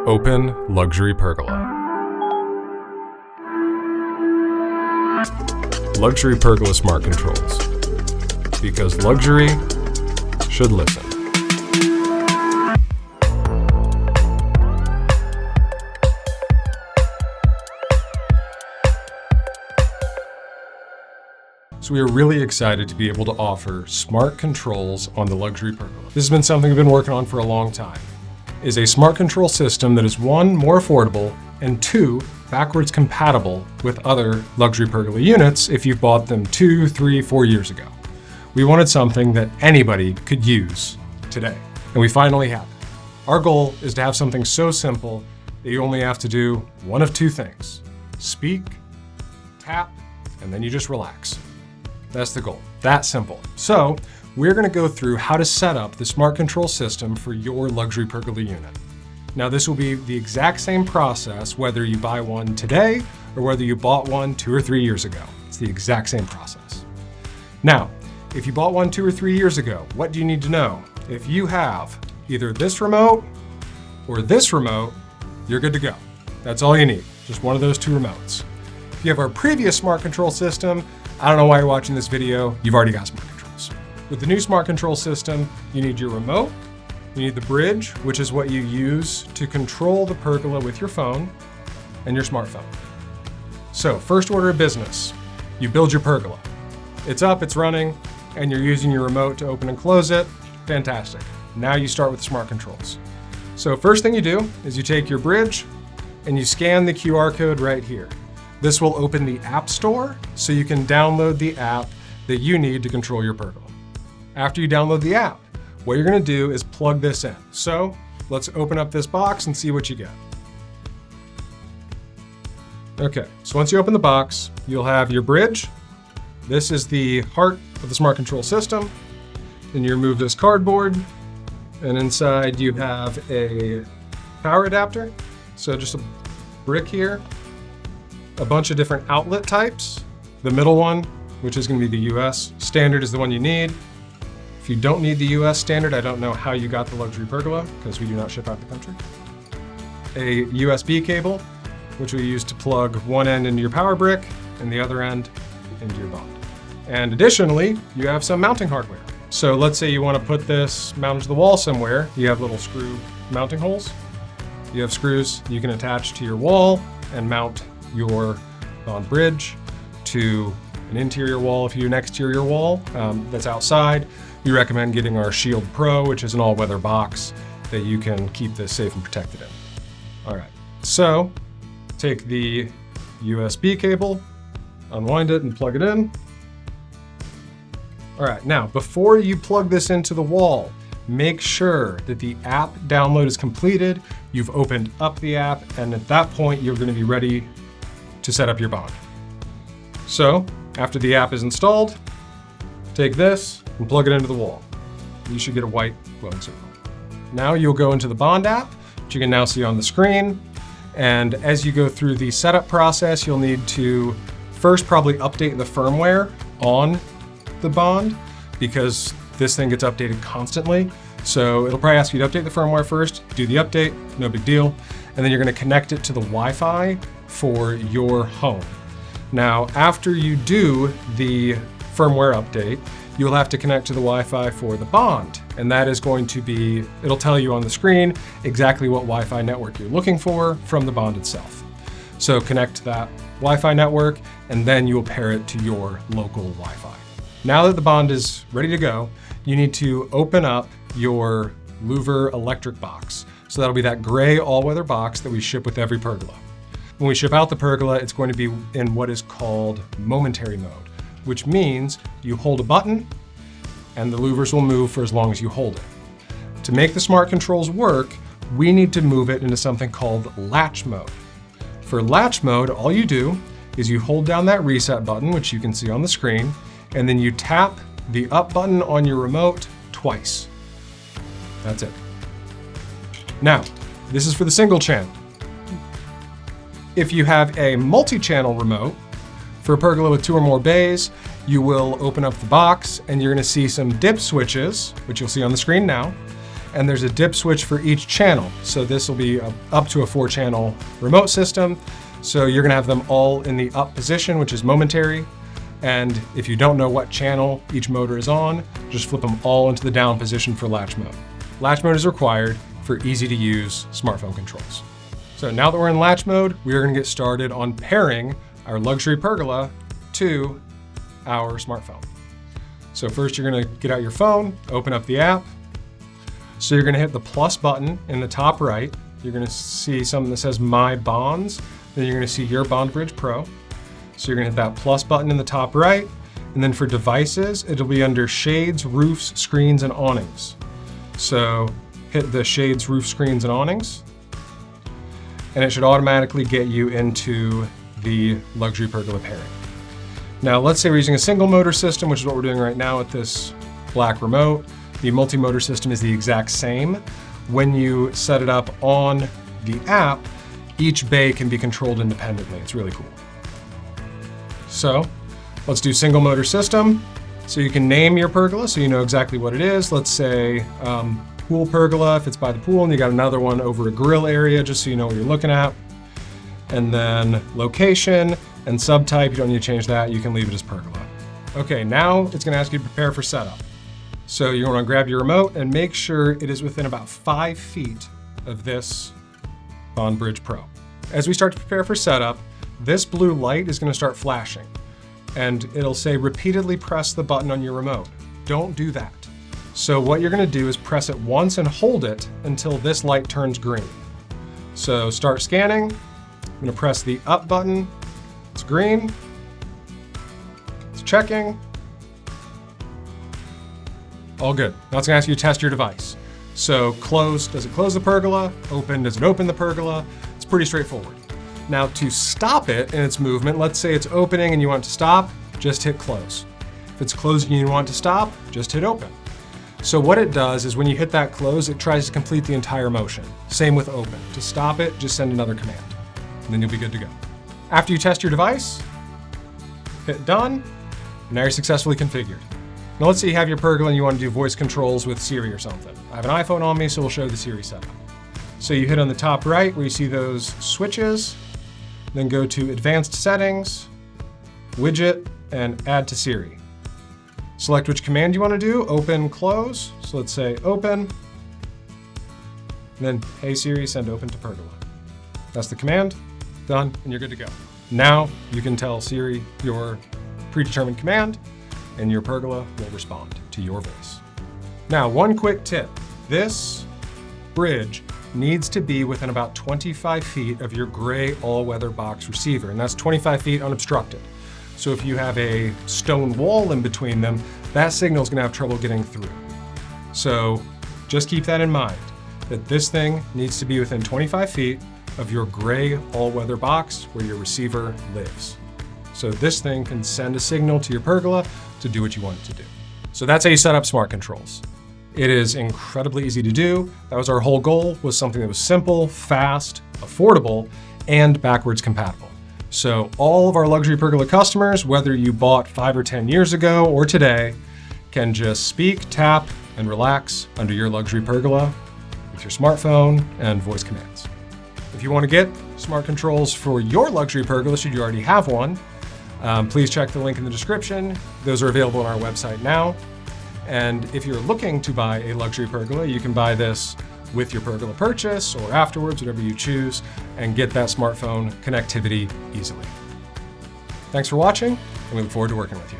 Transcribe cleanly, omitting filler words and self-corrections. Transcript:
Open Luxury Pergola. Luxury Pergola Smart Controls. Because luxury should listen. So we are really excited to be able to offer smart controls on the Luxury Pergola. This has been something we've been working on for a long time. It is a smart control system that is one, more affordable, and two, backwards compatible with other Luxury Pergola units if you've bought them 2, 3, 4 years ago. We wanted something that anybody could use today, and we finally have it. Our goal is to have something so simple that you only have to do one of two things: speak, tap, and then you just relax. That's the goal. That simple. So we're going to go through how to set up the smart control system for your Luxury Pergola unit. Now, this will be the exact same process whether you buy one today or whether you bought one 2 or 3 years ago. It's the exact same process. Now, if you bought one 2 or 3 years ago, what do you need to know? If you have either this remote or this remote, you're good to go. That's all you need. Just one of those two remotes. If you have our previous smart control system, I don't know why you're watching this video, you've already got smart controls. With the new smart control system, you need your remote, you need the bridge, which is what you use to control the pergola with your phone and your smartphone. So, first order of business, you build your pergola. It's up, it's running, and you're using your remote to open and close it. Fantastic. Now you start with the smart controls. So first thing you do is you take your bridge and you scan the QR code right here. This will open the App Store so you can download the app that you need to control your pergola. After you download the app, what you're going to do is plug this in. So let's open up this box and see what you get. Okay, so once you open the box, you'll have your bridge. This is the heart of the smart control system. Then you remove this cardboard, and inside you have a power adapter. So just a brick here. A bunch of different outlet types. The middle one, which is going to be the US standard, is the one you need. If you don't need the US standard, I don't know how you got the Luxury Pergola, because we do not ship out the country. A USB cable, which we use to plug one end into your power brick and the other end into your bond. And additionally, you have some mounting hardware. So let's say you want to put this mounted to the wall somewhere. You have little screw mounting holes. You have screws you can attach to your wall and mount your bond bridge to an interior wall. If you do an exterior wall that's outside, we recommend getting our Shield Pro, which is an all-weather box that you can keep this safe and protected in. All right, so take the USB cable, unwind it and plug it in. All right, now before you plug this into the wall, make sure that the app download is completed, you've opened up the app, and at that point, you're going to be ready to set up your bond. So, after the app is installed, take this and plug it into the wall. You should get a white glowing circle. Now you'll go into the bond app, which you can now see on the screen. And as you go through the setup process, you'll need to first probably update the firmware on the bond, because this thing gets updated constantly. So it'll probably ask you to update the firmware first, do the update, no big deal. And then you're going to connect it to the Wi-Fi for your home. Now, after you do the firmware update, you'll have to connect to the Wi-Fi for the bond. And that is going to be, it'll tell you on the screen exactly what Wi-Fi network you're looking for from the bond itself. So connect to that Wi-Fi network, and then you'll pair it to your local Wi-Fi. Now that the bond is ready to go, you need to open up your louver electric box. So that'll be that gray all-weather box that we ship with every pergola. When we ship out the pergola, it's going to be in what is called momentary mode, which means you hold a button and the louvers will move for as long as you hold it. To make the smart controls work, we need to move it into something called latch mode. For latch mode, all you do is you hold down that reset button, which you can see on the screen, and then you tap the up button on your remote twice. That's it. Now, this is for the single channel. If you have a multi-channel remote, for a pergola with 2 or more bays, you will open up the box and you're going to see some dip switches, which you'll see on the screen now. and there's a dip switch for each channel. So this will be up to a 4-channel remote system. So you're gonna have them all in the up position, which is momentary. And if you don't know what channel each motor is on, just flip them all into the down position for latch mode. Latch mode is required for easy to use smartphone controls. So now that we're in latch mode, we are gonna get started on pairing our Luxury Pergola to our smartphone. So first you're gonna get out your phone, open up the app. So you're gonna hit the plus button in the top right. You're gonna see something that says My Bonds. Then you're gonna see Your Bond Bridge Pro. So you're gonna hit that plus button in the top right. And then for devices, it'll be under Shades, Roofs, Screens, and Awnings. So hit the Shades, Roof, Screens, and Awnings. And it should automatically get you into the Luxury Pergola pairing. Now, let's say we're using a single motor system, which is what we're doing right now with this black remote. The multi-motor system is the exact same. When you set it up on the app, each bay can be controlled independently. It's really cool. So let's do single motor system. So you can name your pergola so you know exactly what it is. Let's say pool pergola if it's by the pool, and you got another one over a grill area just so you know what you're looking at. And then location and subtype, you don't need to change that. You can leave it as pergola. Okay, now it's gonna ask you to prepare for setup. So you're gonna grab your remote and make sure it is within about 5 feet of this Bond Bridge Pro. As we start to prepare for setup, this blue light is gonna start flashing and it'll say repeatedly press the button on your remote. Don't do that. So what you're gonna do is press it once and hold it until this light turns green. So start scanning. I'm gonna press the up button. It's green. It's checking. All good. Now it's gonna ask you to test your device. So close, does it close the pergola? Open, does it open the pergola? It's pretty straightforward. Now to stop it in its movement, let's say it's opening and you want it to stop, just hit close. If it's closing and you want it to stop, just hit open. So what it does is when you hit that close, it tries to complete the entire motion. Same with open. To stop it, just send another command, and then you'll be good to go. After you test your device, hit done, and now you're successfully configured. Now let's say you have your pergola and you want to do voice controls with Siri or something. I have an iPhone on me, so we'll show the Siri setup. So you hit on the top right where you see those switches, then go to Advanced Settings, Widget, and Add to Siri. Select which command you want to do, open, close. So let's say open, and then Hey Siri, send open to pergola. That's the command, done, and you're good to go. Now you can tell Siri your predetermined command, and your pergola will respond to your voice. Now, one quick tip. This bridge needs to be within about 25 feet of your gray all-weather box receiver, and that's 25 feet unobstructed. So if you have a stone wall in between them, that signal is gonna have trouble getting through. So just keep that in mind, that this thing needs to be within 25 feet of your gray all-weather box where your receiver lives. So this thing can send a signal to your pergola to do what you want it to do. So that's how you set up smart controls. It is incredibly easy to do. That was our whole goal, was something that was simple, fast, affordable, and backwards compatible. So all of our Luxury Pergola customers, whether you bought 5 or 10 years ago or today, can just speak, tap, and relax under your Luxury Pergola with your smartphone and voice commands. If you want to get smart controls for your Luxury Pergola, should you already have one, please check the link in the description. Those are available on our website now. And if you're looking to buy a Luxury Pergola, you can buy this with your pergola purchase or afterwards, whatever you choose, and get that smartphone connectivity easily. Thanks for watching, and we look forward to working with you.